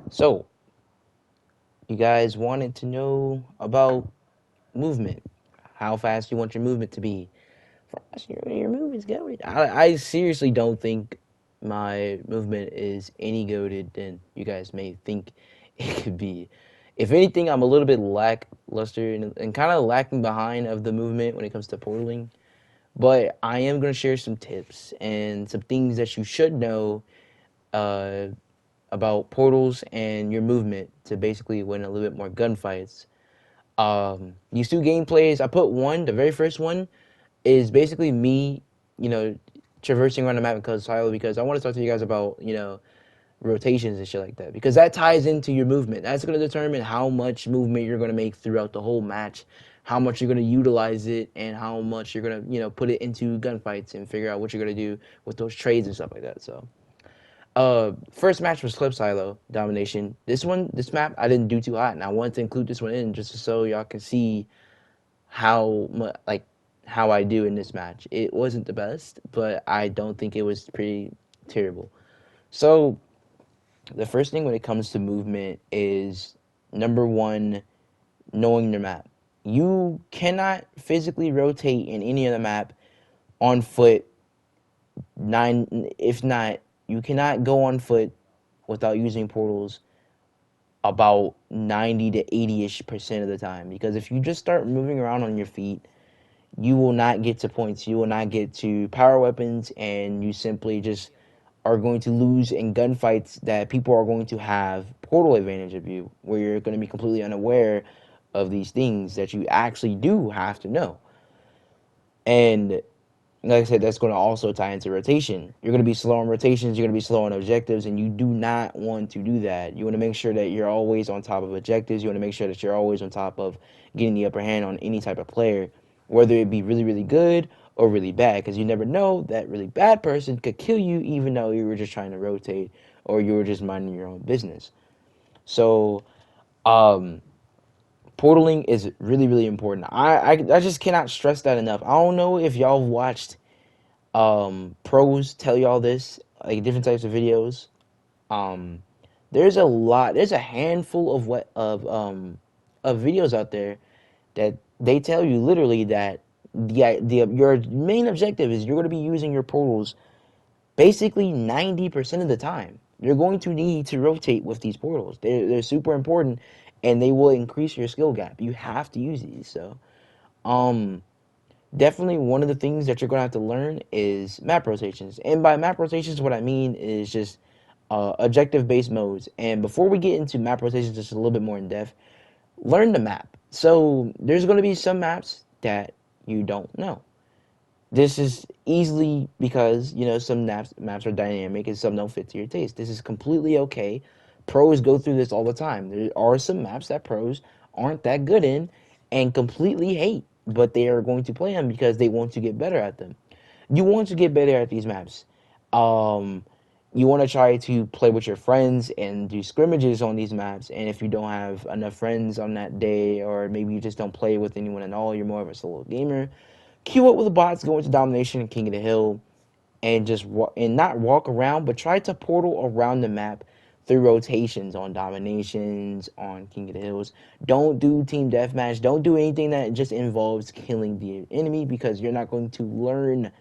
So, you guys wanted to know about movement, how fast you want your movement to be. Fast your movement's going. I seriously don't think my movement is any goated than you guys may think it could be. If anything, I'm a little bit lackluster and kind of lacking behind of the movement when it comes to portaling. But I am going to share some tips and some things that you should know uh, about portals and your movement to basically win a little bit more gunfights. These two gameplays, I put one, the very first one, is basically me, you know, traversing around the map in silo because I want to talk to you guys about, rotations and shit like that. Because that ties into your movement. That's going to determine how much movement you're going to make throughout the whole match, how much you're going to utilize it, and how much you're going to, put it into gunfights and figure out what you're going to do with those trades and stuff like that. So, first match was Clip Silo Domination. This map, I didn't do too hot, and I wanted to include this one in just so y'all can see how much, like, how I do in this match. It wasn't the best, but I don't think it was pretty terrible. So, the first thing when it comes to movement is number one, knowing the map. You cannot physically rotate in any of the map on foot. If not, you cannot go on foot without using portals about 90 to 80-ish% of the time. Because if you just start moving around on your feet, you will not get to points. You will not get to power weapons, and you simply just are going to lose in gunfights that people are going to have portal advantage of you, where you're going to be completely unaware of these things that you actually do have to know. And like I said, that's going to also tie into rotation. You're going to be slow on rotations, you're going to be slow on objectives, and you do not want to do that. You want to make sure that you're always on top of objectives. You want to make sure that you're always on top of getting the upper hand on any type of player, whether it be really, really good or really bad, because you never know, that really bad person could kill you even though you were just trying to rotate or you were just minding your own business. So, um, portaling is really, really important. I just cannot stress that enough. I don't know if y'all watched pros tell y'all this, like different types of videos. Um, there's a handful of videos out there that they tell you literally that the your main objective is you're going to be using your portals basically 90% of the time. You're going to need to rotate with these portals. They're super important, and they will increase your skill gap. You have to use these. So, um, definitely one of the things that you're going to have to learn is map rotations. And by map rotations, what I mean is just objective based modes. And before we get into map rotations just a little bit more in depth, learn the map. So there's going to be some maps that you don't know. This is easily because, some maps are dynamic and some don't fit to your taste. This is completely okay. Pros go through this all the time. There are some maps that pros aren't that good in and completely hate, but they are going to play them because they want to get better at them. You want to get better at these maps. Um, you want to try to play with your friends and do scrimmages on these maps. And if you don't have enough friends on that day, or maybe you just don't play with anyone at all, you're more of a solo gamer, queue up with the bots, go into domination and king of the hill, and just and not walk around, but try to portal around the map through rotations on dominations, on king of the hills. Don't do team deathmatch. Don't do anything that just involves killing the enemy, because you're not going to learn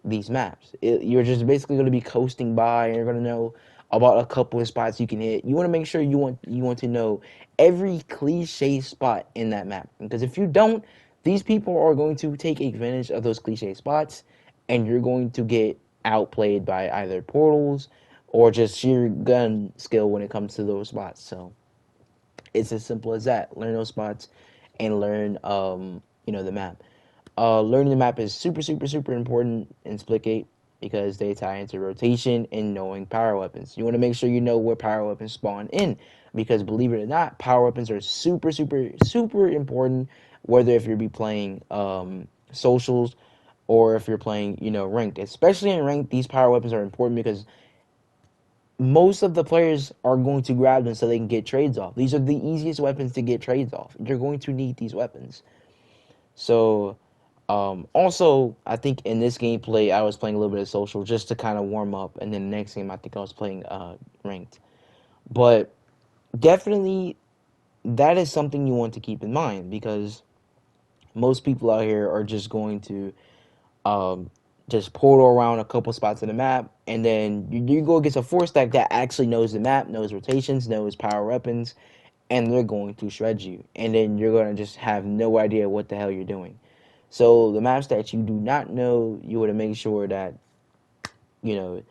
these maps. You're just basically going to be coasting by, and you're going to know about a couple of spots you can hit. You want to make sure you want to know every cliche spot in that map, because if you don't, these people are going to take advantage of those cliche spots, and you're going to get outplayed by either portals or just sheer gun skill when it comes to those spots. So it's as simple as that. Learn those spots and learn the map. Learning the map is super, super, super important in Splitgate because they tie into rotation and knowing power weapons. You want to make sure you know where power weapons spawn in, because believe it or not, power weapons are super, super, super important. Whether if you're be playing socials or if you're playing, ranked. Especially in ranked, these power weapons are important because most of the players are going to grab them so they can get trades off. These are the easiest weapons to get trades off. You're going to need these weapons. So, also, I think in this gameplay, I was playing a little bit of social just to kind of warm up, and then the next game, I think I was playing ranked. But definitely that is something you want to keep in mind because most people out here are just going to um, just portal around a couple spots in the map, and then you go against a four stack that actually knows the map, knows rotations, knows power weapons, and they're going to shred you. And then you're going to just have no idea what the hell you're doing. So the maps that you do not know, you want to make sure that you know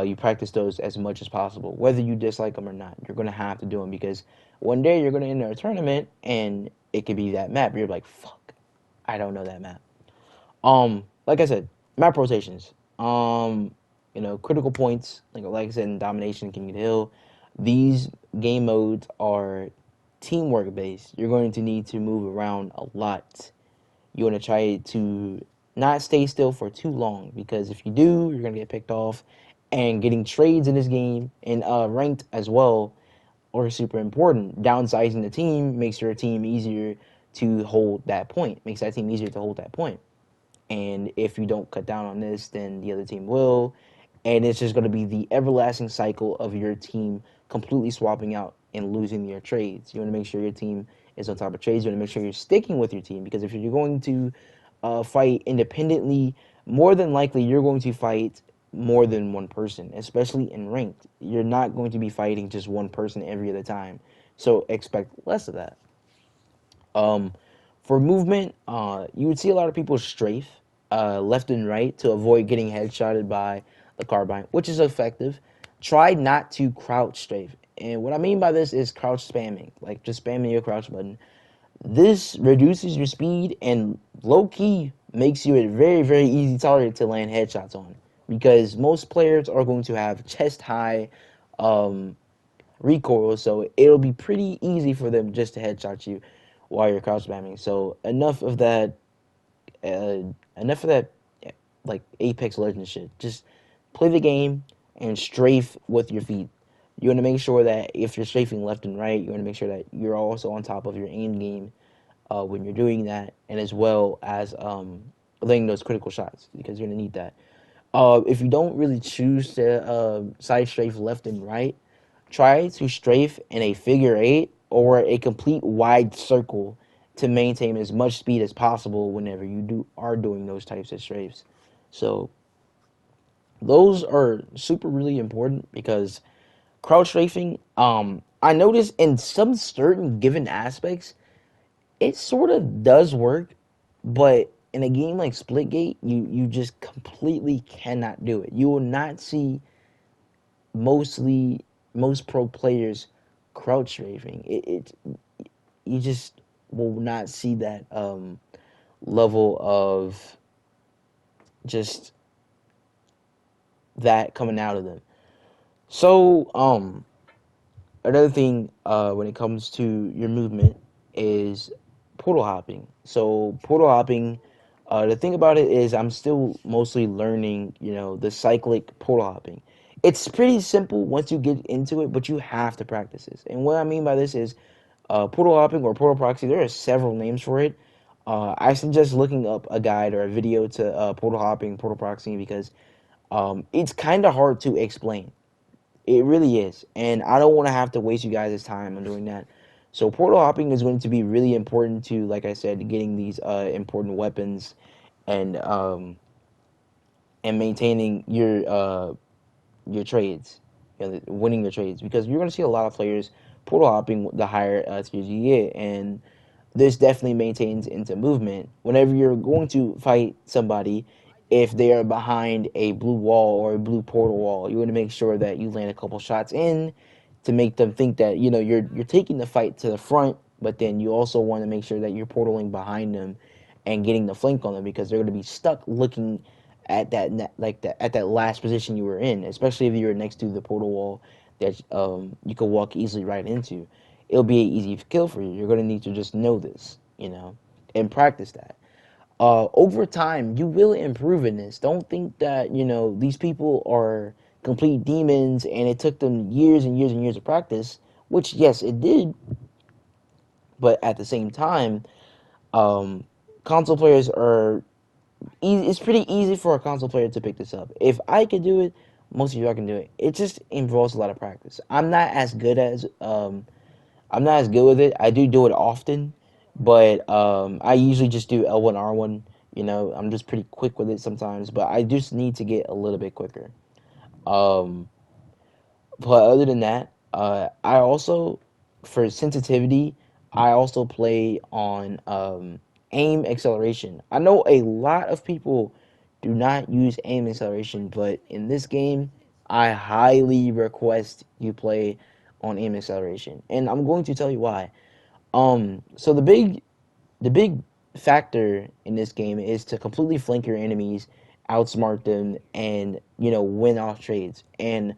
you practice those as much as possible, whether you dislike them or not. You're going to have to do them because one day you're going to enter a tournament and it could be that map. You're like, fuck, I don't know that map. Like I said, map rotations. Critical points. Like I said, in Domination, King of the Hill. These game modes are teamwork based. You're going to need to move around a lot. You want to try to not stay still for too long because if you do, you're gonna get picked off. And getting trades in this game and ranked as well are super important. Downsizing the team makes your team easier to hold that point. Makes that team easier to hold that point. And if you don't cut down on this, then the other team will. And it's just going to be the everlasting cycle of your team completely swapping out and losing your trades. You want to make sure your team is on top of trades. You want to make sure you're sticking with your team because if you're going to fight independently, more than likely you're going to fight more than one person, especially in ranked. You're not going to be fighting just one person every other time. So expect less of that. Um, for movement, you would see a lot of people strafe left and right to avoid getting headshotted by the carbine, which is effective. Try not to crouch strafe. And what I mean by this is crouch spamming, like just spamming your crouch button. This reduces your speed and low key makes you a very, very easy target to land headshots on because most players are going to have chest high um, recoil, so it'll be pretty easy for them just to headshot you while you're crouch spamming. So uh, enough of that, like Apex Legends shit. Just play the game and strafe with your feet. You want to make sure that if you're strafing left and right, you want to make sure that you're also on top of your aim game when you're doing that, and as well as laying those critical shots because you're gonna need that. If you don't really choose to side strafe left and right, try to strafe in a figure eight or a complete wide circle to maintain as much speed as possible whenever you are doing those types of strafes. So those are super really important because crouch strafing, I noticed in some certain given aspects, it sort of does work, but in a game like Splitgate, you just completely cannot do it. You will not see mostly most pro players crouch strafing. You just will not see that level of just that coming out of them. So another thing when it comes to your movement is portal hopping. So portal hopping, the thing about it is I'm still mostly learning, the cyclic portal hopping. It's pretty simple once you get into it, but you have to practice this. And what I mean by this is portal hopping or portal proxy. There are several names for it. I suggest looking up a guide or a video to portal hopping, portal proxying because it's kind of hard to explain. It really is, and I don't want to have to waste you guys' time on doing that. So portal hopping is going to be really important to, like I said, getting these important weapons and maintaining your trades, winning your trades because you're going to see a lot of players portal hopping the higher tiers you get, and this definitely maintains into movement. Whenever you're going to fight somebody, if they are behind a blue wall or a blue portal wall, you want to make sure that you land a couple shots in to make them think that you're taking the fight to the front, but then you also want to make sure that you're portaling behind them and getting the flank on them because they're going to be stuck looking at at that last position you were in, especially if you're next to the portal wall that you could walk easily right into. It'll be an easy kill for you. You're going to need to just know this, and practice that. Over time, you will improve in this. Don't think that, these people are complete demons and it took them years and years and years of practice, which, yes, it did. But at the same time, um, console players are easy. It's pretty easy for a console player to pick this up. If I could do it, most of y'all can do it. It just involves a lot of practice. I'm not as good as I'm not as good with it. I do it often, but I usually just do L1 R1. You know, I'm just pretty quick with it sometimes, but I just need to get a little bit quicker. Um, but other than that, I also, for sensitivity, I also play on aim acceleration. I know a lot of people do not use aim acceleration, but in this game, I highly request you play on aim acceleration, and I'm going to tell you why. So the big factor in this game is to completely flank your enemies, outsmart them, and win off trades. And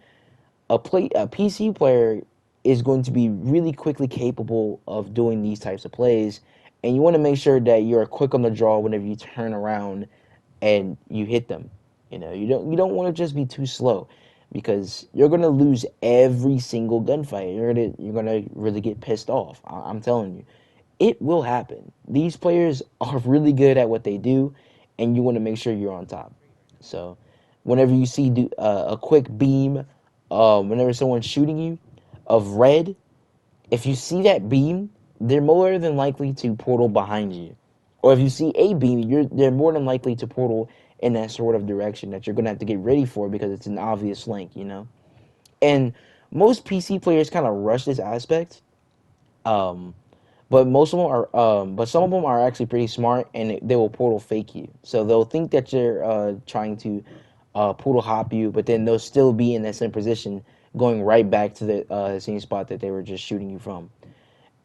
a PC player is going to be really quickly capable of doing these types of plays, and you want to make sure that you're quick on the draw whenever you turn around and you hit them. You don't want to just be too slow because you're gonna lose every single gunfight. You're gonna really get pissed off. I'm telling you, it will happen. These players are really good at what they do, and you want to make sure you're on top. So, whenever you see a quick beam, whenever someone's shooting you, of red, if you see that beam, they're more than likely to portal behind you. Or if you see a beam, they're more than likely to portal in that sort of direction that you're gonna have to get ready for because it's an obvious flank. And most PC players kind of rush this aspect. Um, but most of them are, but some of them are actually pretty smart, and they will portal fake you. So they'll think that you're trying to portal hop you, but then they'll still be in that same position, going right back to the same spot that they were just shooting you from.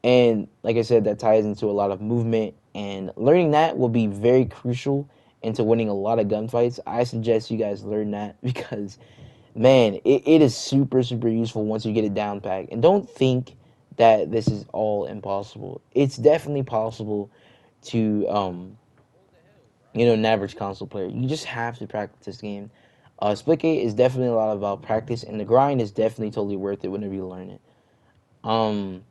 And like I said, that ties into a lot of movement, and learning that will be very crucial into winning a lot of gunfights. I suggest you guys learn that because man, it is super, super useful once you get it down packed. And don't think that this is all impossible. It's definitely possible to, an average console player. You just have to practice this game. Splitgate is definitely a lot about practice, and the grind is definitely totally worth it whenever you learn it. Um,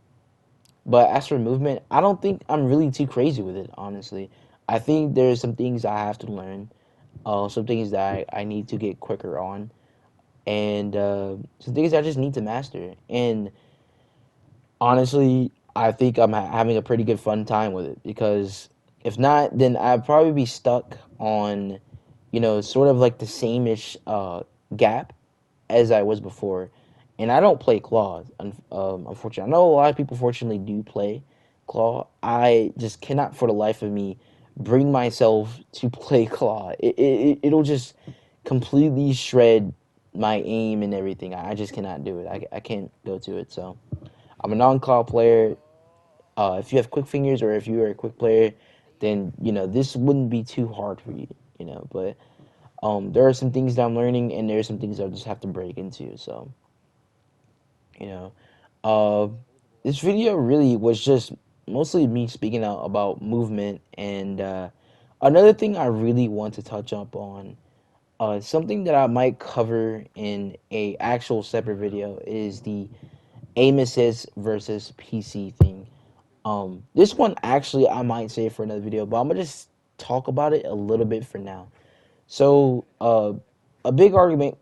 but as for movement, I don't think I'm really too crazy with it, honestly. I think there's some things I have to learn, some things that I need to get quicker on, and some things I just need to master. And honestly, I think I'm having a pretty good fun time with it because if not, then I'd probably be stuck on, sort of like the same-ish gap as I was before. And I don't play Claw, unfortunately. I know a lot of people fortunately do play Claw. I just cannot for the life of me bring myself to play Claw. It'll just completely shred my aim and everything. I just cannot do it. I can't go to it. So I'm a non-Claw player. If you have quick fingers or if you are a quick player, then this wouldn't be too hard for you. But there are some things that I'm learning, and there are some things I just have to break into. So you know, uh, this video really was just mostly me speaking out about movement, and another thing I really want to touch up on, something that I might cover in a actual separate video, is the aim assist versus PC thing. This one actually I might save for another video, but I'm gonna just talk about it a little bit for now. So, a big argument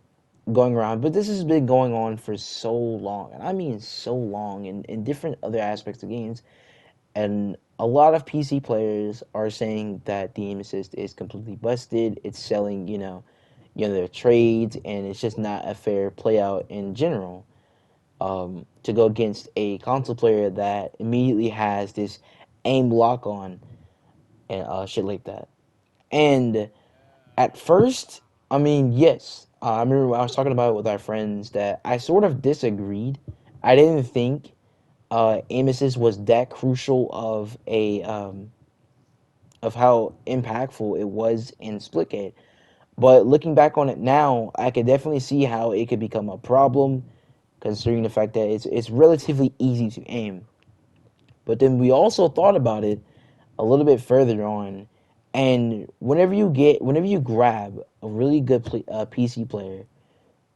going around, but this has been going on for so long, and I mean so long, in different other aspects of games. And a lot of PC players are saying that the aim assist is completely busted. It's selling, their trades, and it's just not a fair play out in general. To go against a console player that immediately has this aim lock on and shit like that. And at first, I mean, yes, I remember when I was talking about it with our friends that I sort of disagreed. I didn't think aim assist was that crucial of how impactful it was in Splitgate. But looking back on it now, I could definitely see how it could become a problem, considering the fact that it's relatively easy to aim. But then we also thought about it a little bit further on, and whenever you grab a really good PC player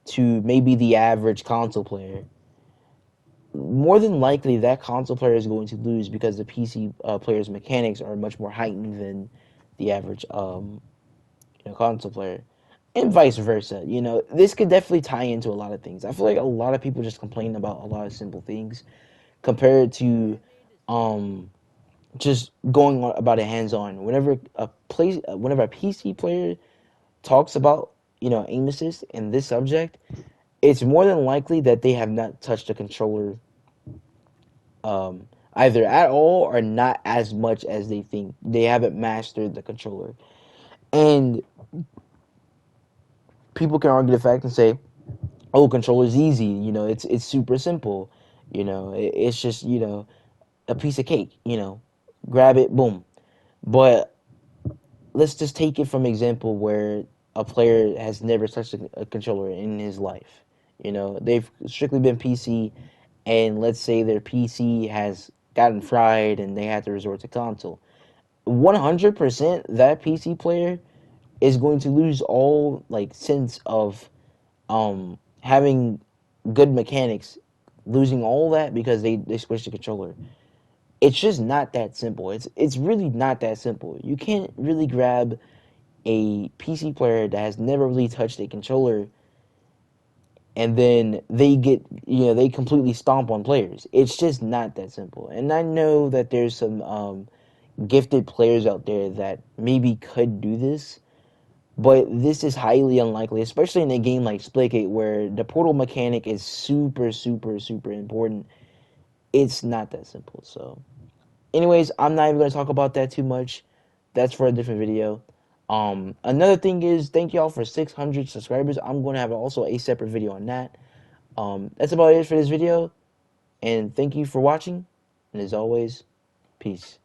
to maybe the average console player, more than likely that console player is going to lose because the PC player's mechanics are much more heightened than the average console player, and vice versa. This could definitely tie into a lot of things. I feel like a lot of people just complain about a lot of simple things, compared to um just going on about it hands on. Whenever a PC player talks about aim assist in this subject, it's more than likely that they have not touched a controller either at all or not as much as they think. They haven't mastered the controller, and people can argue the fact and say, "Oh, controller's easy. It's super simple. It's just a piece of cake. Grab it, boom." But let's just take it from example where a player has never touched a controller in his life. They've strictly been PC, and let's say their PC has gotten fried and they had to resort to console. 100% that PC player is going to lose all like sense of having good mechanics, losing all that because they switched the controller. It's just not that simple. It's really not that simple. You can't really grab a PC player that has never really touched a controller and then they completely stomp on players. It's just not that simple. And I know that there's some gifted players out there that maybe could do this, but this is highly unlikely, especially in a game like Splitgate where the portal mechanic is super, super, super important. It's not that simple. So, anyways, I'm not even going to talk about that too much. That's for a different video. Another thing is, thank y'all for 600 subscribers. I'm going to have also a separate video on that. That's about it for this video. And thank you for watching. And as always, peace.